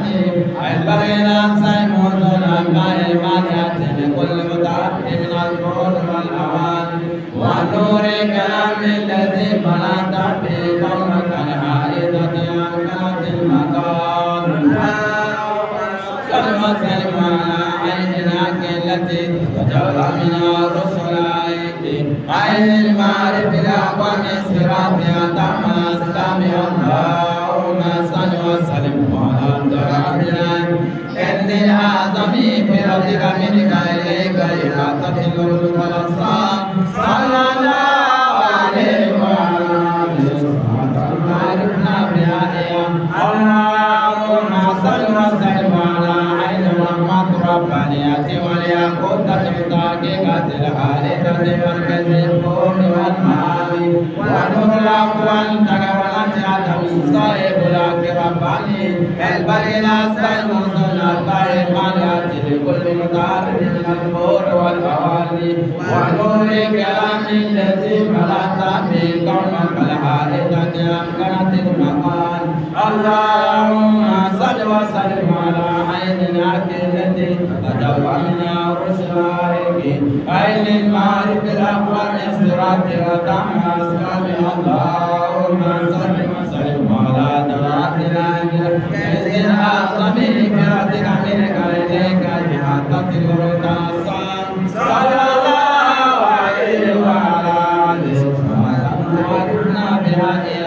البغينا سيمون الأنباء المانعة لكل متعد من النور والأوان والنور كلام الذي بلغت به قومك الحائضة عن المقام سلم سلم على عينك التي تجرى منها الرسل عين المعرف الأقوام صراطها تم أسلام اللهم صل وسلم على ربنا كنز الأعظم في ربك منك إليك إحاطة النور والأبصار صلى الله عليه وعلى آله عرفنا بهذه اللهم صل وسلم على عين رحمة ربانية والياقوتة بطاقيقة الحالة مركز الفوم والمعاني ونور الأقوال تكونت عدم صاحب لك رباني البرينا سيمون البري ماليات لكل متعرض من النور والأواني ونور كلام الذي ملأت به قومك الحائطة أمكنت المكان اللهم صل وسلم على عينك التي تجرى منها الرسل عين المعرف الأقوام الصراط وتم أسلام اللهم صل وسلم على دلالتنا كنز الأعظم كرتك منك إليك إحاطة الورد صلى الله عليه وعلى آله وعرفنا بهذه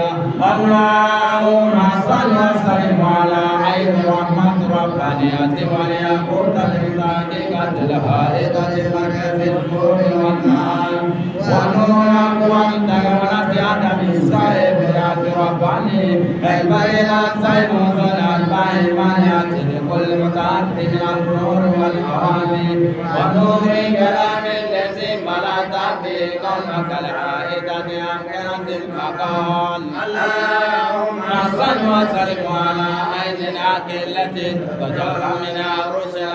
اللهم صل وسلم على عين رحمة ربانية والياقوتة بطاقيقة الحائطة مركز النور والمعان ونور أقوام تكونت عدم صاحب ذات رباني البرينا سيمون الأنباء المانعة لكل متعد من النور والأواني ونور كلام الذي ملأت به قومك الحائطة أمكنت المقال اللهم صل وسلم على عين العقل التي تجرى منها الرسل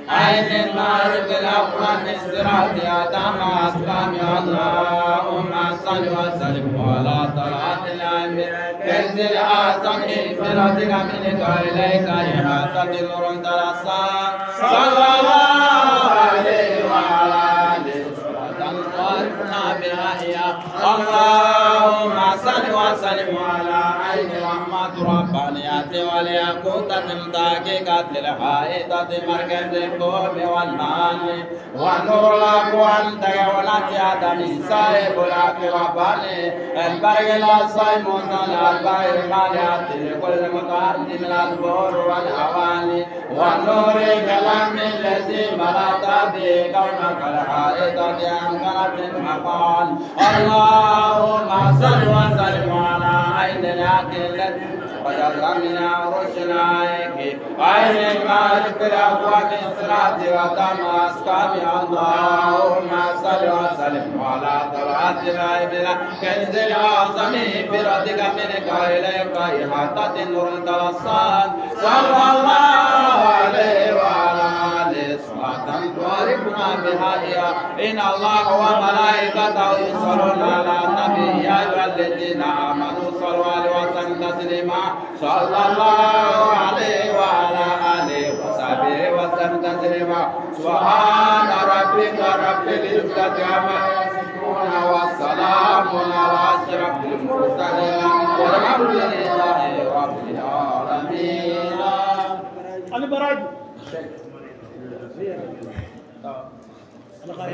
عين المعرف الأقوام الصراط أتم أسلام اللهم صل وسلم على طلعة الأمير كنز الأعظم فراتك منك إليك إحاطة النور تلصان صلى الله عليه وعلى آله وعرفنا بها اللهم صل وسلم على عين رحمة ربانية والياقوتة دقيقة الحائطة مركز الكون والمعاني ونور الأقوال تكونت عدم صاحب الحق رباني البرق الصيمون الأربع الماليات لكل متعد من البور والأواني ونور كلام الذي ملأت به كونك الحائطة أمكنت المقال اللهم صل وسلم على عين العقل وجرى منها رسل عين المعرف الأقوام الصراط وتم أسقام اللهم صل وسلم على طلعة الغيب كنز الأعظم فراتك منك إليك إحاطة النور تلصان صلى الله عليه وعلى آله صلاة تعرفنا بها إن الله وملائكته يصلون على النبي يا أيها الذين آمنوا صلوا عليه وسلم تسليما صلى الله عليه وعلى آله وصحبه وسلم تسليما سبحان ربك رب العزة عما يصفون والسلام على أشرف المرسلين والحمد لله رب العالمين. أنا براج. أنا براج.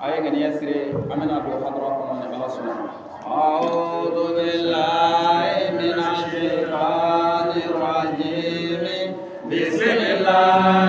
أيها يسري أمنا بحضراتكم من الله سبحانه. أعوذ بالله من الشيطان الرجيم Bismillah.